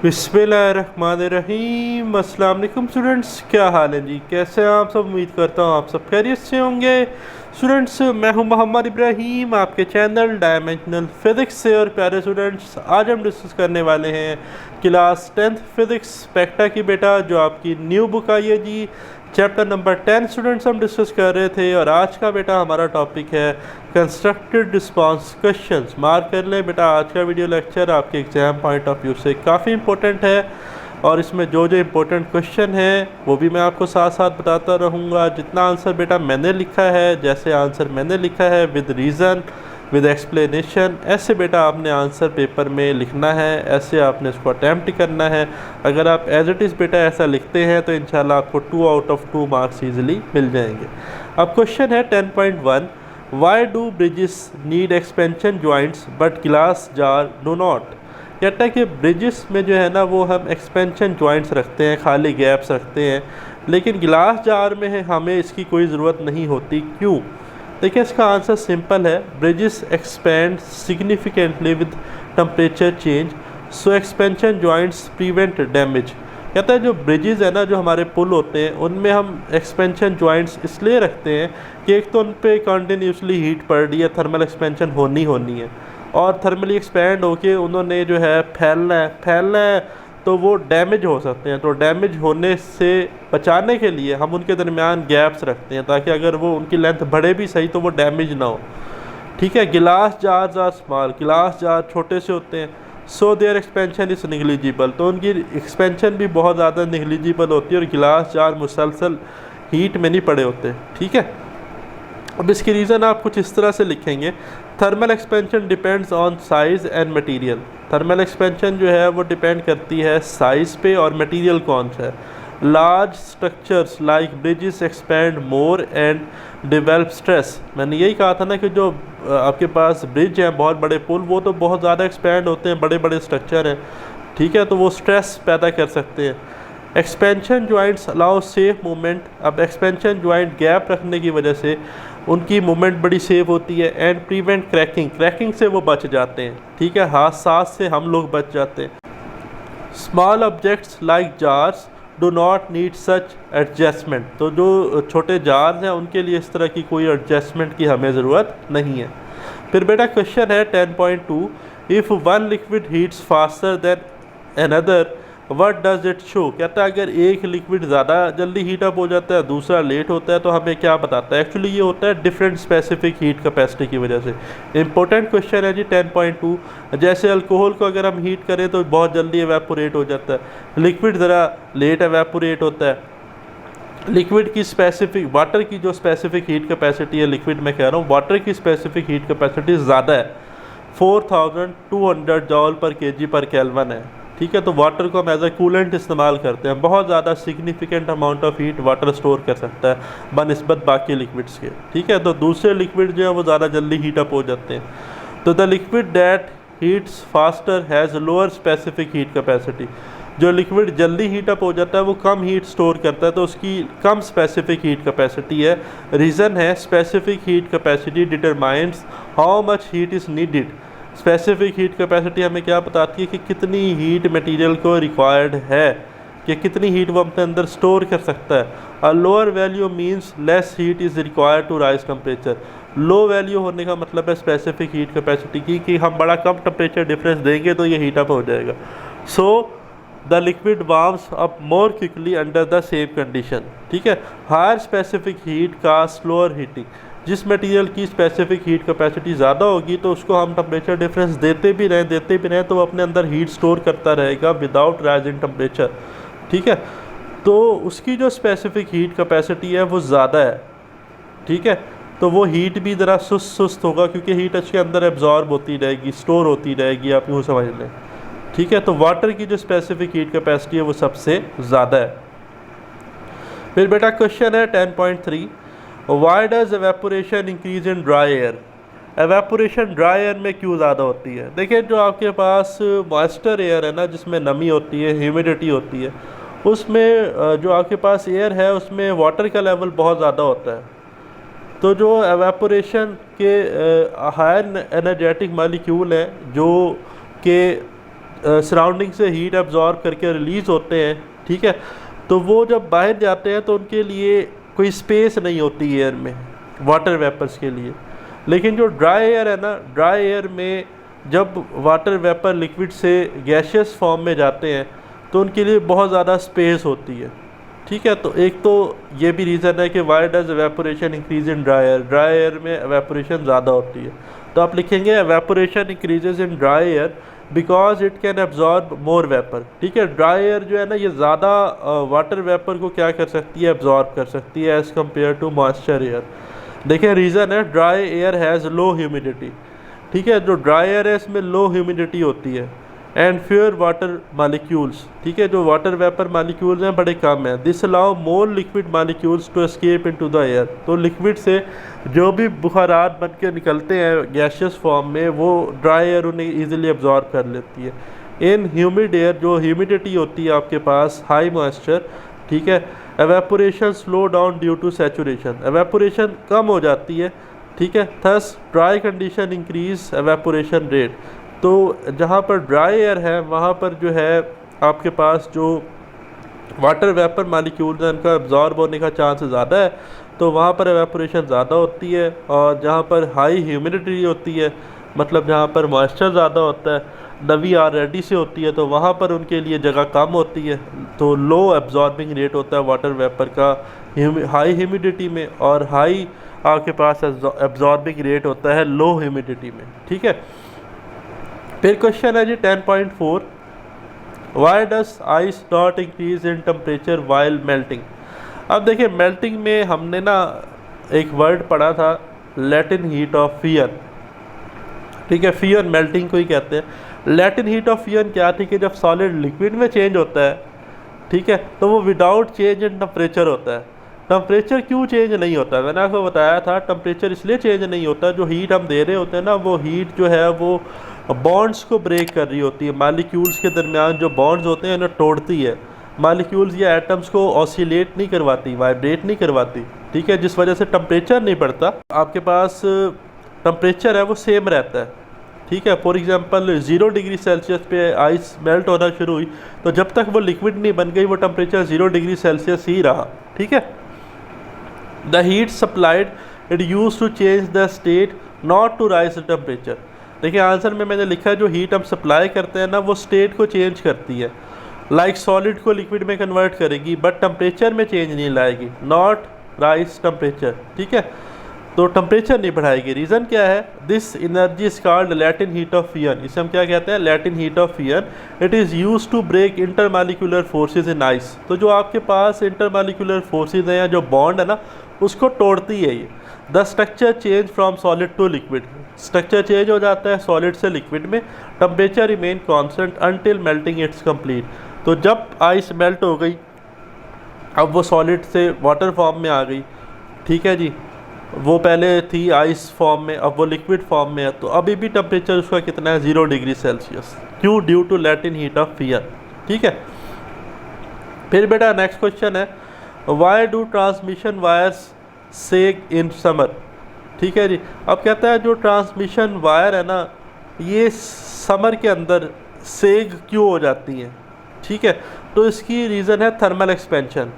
बिस्मिल्लाहिर्रहमानिर्रहीम। अस्सलाम वालेकुम स्टूडेंट्स, क्या हाल है जी? कैसे हैं आप सब? उम्मीद करता हूँ आप सब खैरियत से होंगे। स्टूडेंट्स, मैं हूँ मोहम्मद इब्राहिम, आपके चैनल डायमेंशनल फिज़िक्स से। और प्यारे स्टूडेंट्स, आज हम डिस्कस करने वाले हैं क्लास 10th फिज़िक्स स्पेक्ट्रा की बेटा, जो आपकी न्यू बुक आई है जी, चैप्टर नंबर 10 स्टूडेंट्स हम डिस्कस कर रहे थे। और आज का बेटा हमारा टॉपिक है कंस्ट्रक्टेड रिस्पांस क्वेश्चंस। मार्क कर लें बेटा, आज का वीडियो लेक्चर आपके एग्जाम पॉइंट ऑफ व्यू से काफ़ी इंपॉर्टेंट है। और इसमें जो जो इम्पोर्टेंट क्वेश्चन है वो भी मैं आपको साथ साथ बताता रहूँगा। जितना आंसर बेटा मैंने लिखा है, जैसे आंसर मैंने लिखा है विद रीज़न विद एक्सप्लेनेशन, ऐसे बेटा आपने आंसर पेपर में लिखना है, ऐसे आपने इसको अटैम्प्ट करना है। अगर आप एज इट इज़ बेटा ऐसा लिखते हैं तो इंशाल्लाह आपको 2 आउट ऑफ 2 मार्क्स ईजिली मिल जाएंगे। अब क्वेश्चन है 10.1, why do bridges need expansion joints but glass jar do not. कहता है कि ब्रिजेस में जो है ना वो हम एक्सपेंशन जॉइंट्स रखते हैं, खाली गैप्स रखते हैं, लेकिन गिलास जार में है हमें इसकी कोई ज़रूरत नहीं होती। क्यों? देखिए, इसका आंसर सिंपल है। Bridges expand significantly with temperature change, so expansion joints prevent damage. कहता है जो ब्रिजेस है ना, जो हमारे पुल होते हैं, उनमें हम एक्सपेंशन जॉइंट्स इसलिए रखते हैं कि एक तो उन पर कंटिन्यूसली हीट पड़ रही है, थर्मल एक्सपेंशन होनी है, और थर्मली एक्सपैंड होके उन्होंने जो है फैलना है तो वो डैमेज हो सकते हैं। तो डैमेज होने से बचाने के लिए हम उनके दरमियान गैप्स रखते हैं, ताकि अगर वो उनकी लेंथ बढ़े भी सही तो वो डैमेज ना हो। ठीक है। Glass jars are small, glass jar छोटे से होते हैं, so there expansion is negligible, तो उनकी एक्सपेंशन भी बहुत ज़्यादा निगलिजिबल होती है, और गिलास जार मुसलसल हीट में नहीं पड़े होते। ठीक है। अब इसकी रीज़न आप कुछ इस तरह से लिखेंगे, thermal expansion depends on size and material. Thermal expansion जो है वो डिपेंड करती है साइज़ पे और मटेरियल कौन सा है। Large structures like bridges expand more and develop stress. मैंने यही कहा था ना कि जो आपके पास ब्रिज है, बहुत बड़े पुल, वो तो बहुत ज़्यादा एक्सपेंड होते हैं, बड़े बड़े स्ट्रक्चर हैं। ठीक है, तो वो स्ट्रेस पैदा कर सकते हैं। Expansion joints allow safe movement. अब एक्सपेंशन जॉइंट गैप रखने की वजह से उनकी मूवमेंट बड़ी सेफ होती है। एंड प्रिवेंट क्रैकिंग, क्रैकिंग से वो बच जाते हैं। ठीक है, हादसा से हम लोग बच जाते हैं। Small objects like jars do not need such adjustment, तो जो छोटे जार्स हैं उनके लिए इस तरह की कोई एडजस्टमेंट की हमें ज़रूरत नहीं है। फिर बेटा क्वेश्चन है 10.2, if one liquid heats faster than another what does it show. कहता है अगर एक लिक्विड ज़्यादा जल्दी हीट अप हो जाता है, दूसरा लेट होता है, तो हमें क्या बताता है? एक्चुअली ये होता है डिफरेंट स्पेसिफिक हीट कैपेसिटी की वजह से। इंपॉर्टेंट क्वेश्चन है जी 10.2। जैसे अल्कोहल को अगर हम हीट करें तो बहुत जल्दी एवेपोरेट हो जाता है, लिक्विड ज़रा लेट एवेपोरेट होता है। लिक्विड की स्पेसिफिक, वाटर की जो स्पेसिफिक हीट कैपेसिटी है, लिक्विड में कह रहा हूँ, वाटर की स्पेसिफिक हीट कैपेसिटी ज़्यादा है, 4200 जॉल पर केजी पर केल्विन है। ठीक है, तो वाटर को हम एज ए कूलेंट इस्तेमाल करते हैं, बहुत ज़्यादा significant amount of heat water store कर सकता है बनिस्बत बाकी लिक्विड्स के। ठीक है, तो दूसरे लिक्विड जो है वो ज़्यादा जल्दी हीट अप हो जाते हैं। तो the liquid that heats faster has lower specific heat capacity. जो लिक्विड जल्दी हीट अप हो जाता है वो कम हीट स्टोर करता है, तो उसकी कम स्पेसिफिक हीट कैपेसिटी है। रीज़न है specific heat capacity determines how much heat is needed. Specific heat capacity हमें क्या बताती है कि कितनी हीट मटेरियल को रिक्वायर्ड है, कि कितनी हीट वो अपने अंदर स्टोर कर सकता है। A lower value means less heat is required to raise temperature. Low value होने का मतलब है स्पेसिफिक हीट कैपेसिटी की, कि हम बड़ा कम टेम्परेचर डिफरेंस देंगे तो ये हीट अप हो जाएगा। So the liquid warms up more quickly under the same condition. ठीक है, हायर स्पेसिफिक हीट का स्लोअर हीटिंग। जिस मटेरियल की स्पेसिफिक हीट कैपेसिटी ज़्यादा होगी तो उसको हम टेम्परेचर डिफरेंस देते भी रहें तो वो अपने अंदर हीट स्टोर करता रहेगा विदाउट राइजिंग टेम्परेचर। ठीक है, तो उसकी जो स्पेसिफिक हीट कैपेसिटी है वो ज़्यादा है। ठीक है, तो वो हीट भी ज़रा सुस्त होगा, क्योंकि हीट उसके अंदर एब्जॉर्ब होती रहेगी, स्टोर होती रहेगी, आप यूँ समझ लें। ठीक है, तो वाटर की जो स्पेसिफिक हीट कैपेसिटी है वो सबसे ज़्यादा है। फिर बेटा क्वेश्चन है 10.3, why does evaporation increase in dry air. Evaporation dry air में क्यों ज़्यादा होती है? देखिए, जो आपके पास मॉइस्चर एयर है ना, जिसमें नमी होती है, ह्यूमिडिटी होती है, उसमें जो आपके पास एयर है उसमें वाटर का लेवल बहुत ज़्यादा होता है। तो जो एवेपोरेशन के हायर एनर्जेटिक मालिक्यूल हैं, जो कि सराउंडिंग से हीट एब्जॉर्ब करके रिलीज़ होते हैं, ठीक है, तो वो जब बाहर जाते हैं तो उनके लिए कोई स्पेस नहीं होती एयर में, वाटर वेपर्स के लिए। लेकिन जो ड्राई एयर है ना, ड्राई एयर में जब वाटर वेपर लिक्विड से गैशियस फॉर्म में जाते हैं तो उनके लिए बहुत ज़्यादा स्पेस होती है, ठीक है। तो एक तो ये भी रीज़न है कि why does evaporation increase in dry air, dry air में एवेपोरेशन ज़्यादा होती है। तो आप लिखेंगे evaporation increases in dry air because it can absorb more vapour, ठीक है। ड्राई एयर जो है ना, ये ज़्यादा वाटर वेपर को क्या कर सकती है, एब्जॉर्ब कर सकती है as compare to moisture air. देखिए रीज़न है, dry air has low humidity, ठीक है। जो ड्राई एयर है इसमें लो ह्यूमिडिटी होती है एंड फ्यूअर वाटर मालिक्यूल्स, ठीक है। जो वाटर वेपर मालिक्यूल्स हैं बड़े कम हैं। This allow more liquid molecules to escape into the air. तो लिक्विड से जो भी बुखारात बन के निकलते हैं गैशियस फॉर्म में, वो ड्राई एयर उन्हें ईजिली एब्जॉर्ब कर लेती है। इन ह्यूमिड एयर जो ह्यूमिडिटी होती है आपके पास, हाई मॉइस्चर, ठीक है, evaporation slow down due to saturation, evaporation कम हो जाती है, ठीक है। Thus dry condition increase evaporation rate. तो जहाँ पर ड्राई एयर है वहाँ पर जो है आपके पास जो वाटर वेपर मालिक्यूल्स हैं उनका एब्जॉर्ब होने का चांस ज़्यादा है, तो वहाँ पर एवेपोरेशन ज़्यादा होती है। और जहाँ पर हाई ह्यूमिडिटी होती है, मतलब जहाँ पर मॉइस्चर ज़्यादा होता है, नमी ऑलरेडी से होती है, तो वहाँ पर उनके लिए जगह कम होती है, तो लो एब्जॉर्बिंग रेट होता है वाटर वेपर का हाई ह्यूमिडिटी में, और हाई आपके पास एब्जॉर्बिंग रेट होता है लो ह्यूमिडिटी में, ठीक है। फिर क्वेश्चन है जी 10.4, Y does ice not increase in temperature while melting. अब देखिए मेल्टिंग में हमने ना एक वर्ड पढ़ा था, लैटिन हीट ऑफ फियन, ठीक है। फियन मेल्टिंग को ही कहते हैं। लैटिन हीट ऑफ फियन क्या थी कि जब सॉलिड लिक्विड में चेंज होता है, ठीक है, तो वो विदाउट चेंज इन टेम्परेचर होता है। टेम्परेचर क्यों चेंज नहीं होता, मैंने आपको बताया था टेम्परेचर इसलिए चेंज नहीं होता, जो हीट हम दे रहे होते हैं ना, वो हीट जो है वो बॉन्ड्स को ब्रेक कर रही होती है, मालिक्यूल्स के दरमियान जो बॉन्ड्स होते हैं उन्हें तोड़ती है। मालिक्यूल्स या एटम्स को ऑसिलेट नहीं करवाती, वाइब्रेट नहीं करवाती, ठीक है, जिस वजह से टेम्परेचर नहीं बढ़ता। आपके पास टेम्परेचर है वो सेम रहता है, ठीक है। फॉर एग्जांपल 0 डिग्री सेल्सियस पे आइस मेल्ट होना शुरू हुई, तो जब तक वो लिक्विड नहीं बन गई वो टेम्परेचर 0 डिग्री सेल्सियस ही रहा, ठीक है। The heat supplied it use to change the state not to raise the temperature. देखिए आंसर में मैंने लिखा है जो हीट हम सप्लाई करते हैं ना वो स्टेट को चेंज करती है, लाइक सॉलिड को लिक्विड में कन्वर्ट करेगी, बट टेम्परेचर में चेंज नहीं लाएगी, नॉट राइज टेम्परेचर, ठीक है। तो टेम्परेचर नहीं बढ़ाएगी। रीज़न क्या है, this energy is called latent heat of fusion. इसे हम क्या कहते हैं, latent heat of fusion. It is use to break intermolecular forces in ice. तो जो आपके पास इंटरमालिकुलर फोर्सेज हैं या जो बॉन्ड है ना उसको तोड़ती है ये। The structure change from solid to liquid, structure change हो जाता है सॉलिड से लिक्विड में। Temperature remain constant until melting it's complete. तो जब आइस मेल्ट हो गई, अब वो सॉलिड से वाटर फॉर्म में आ गई, ठीक है जी, वो पहले थी आइस फॉर्म में, अब वो लिक्विड फॉर्म में है, तो अभी भी टेम्परेचर उसका कितना है, 0 डिग्री सेल्सियस। क्यों, due to latent heat of fusion, ठीक है। फिर बेटा नेक्स्ट क्वेश्चन है, why do transmission wires sag in summer, ठीक है जी। अब कहता है जो ट्रांसमिशन वायर है ना ये समर के अंदर सेग क्यों हो जाती हैं, ठीक है। तो इसकी रीज़न है thermal expansion.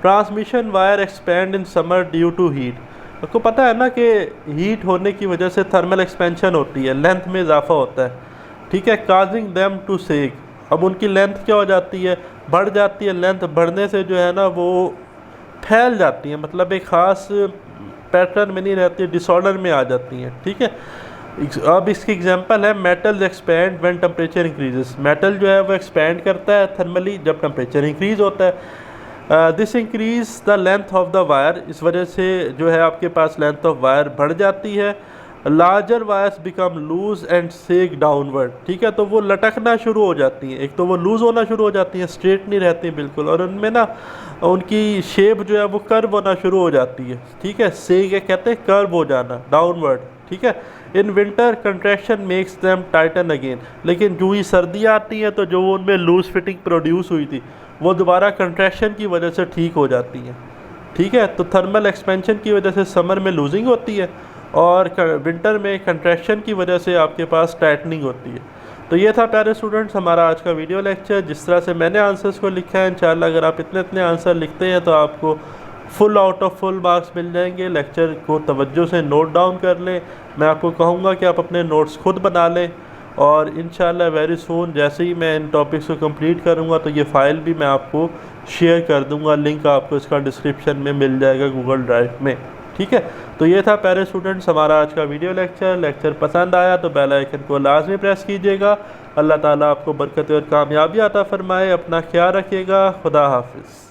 Transmission wire expand in summer due to heat. आपको पता है ना कि हीट होने की वजह से थर्मल एक्सपेंशन होती है, लेंथ में इजाफा होता है, ठीक है, काजिंग देम टू सेग। अब उनकी लेंथ क्या हो जाती है, बढ़ जाती है। लेंथ बढ़ने से जो है ना वो फैल जाती है, मतलब एक ख़ास पैटर्न में नहीं रहती, डिसऑर्डर में आ जाती हैं, ठीक है। अब इसकी एग्जांपल है metal expand when temperature increases. Metal जो है वो एक्सपैंड करता है थर्मली जब टेम्परेचर इंक्रीज होता है। This increase the length of the wire, इस वजह से जो है आपके पास लेंथ ऑफ वायर बढ़ जाती है। Larger wires become loose and sag downward, ठीक है, तो वो लटकना शुरू हो जाती हैं। एक तो वो लूज़ होना शुरू हो जाती हैं, स्ट्रेट नहीं रहती बिल्कुल, और उनमें ना उनकी शेप जो है वो कर्व होना शुरू हो जाती है, ठीक है। सेक कहते हैं कर्व हो जाना, डाउनवर्ड, ठीक है। In winter contraction makes them Titan again. लेकिन जो ही सर्दियाँ आती हैं तो जो उनमें लूज फिटिंग प्रोड्यूस हुई थी वो दोबारा कंट्रैक्शन की वजह से ठीक हो जाती हैं, ठीक है। तो थर्मल एक्सपेंशन की वजह से समर में लूजिंग होती है और विंटर में कंट्रैक्शन की वजह से आपके पास टाइटनिंग होती है। तो ये था प्यारे स्टूडेंट्स हमारा आज का वीडियो लेक्चर। जिस तरह से मैंने आंसर्स को लिखा है, इंशाल्लाह अगर आप इतने इतने आंसर लिखते हैं तो आपको full out of full marks मिल जाएंगे। लेक्चर को तवज्जो से नोट डाउन कर लें। मैं आपको कहूँगा कि आप अपने नोट्स खुद बना लें और इंशाल्लाह वेरी सून जैसे ही मैं इन टॉपिक्स को कंप्लीट करूँगा तो ये फ़ाइल भी मैं आपको शेयर कर दूँगा। लिंक आपको इसका डिस्क्रिप्शन में मिल जाएगा गूगल ड्राइव में। ठीक है, तो ये था प्यारे स्टूडेंट्स हमारा आज का वीडियो लेक्चर पसंद आया तो बेल आइकन को लाजमी प्रेस कीजिएगा। अल्लाह ताला आपको बरकत और कामयाबी अता फरमाए। अपना ख्याल रखिएगा। खुदा हाफिज़।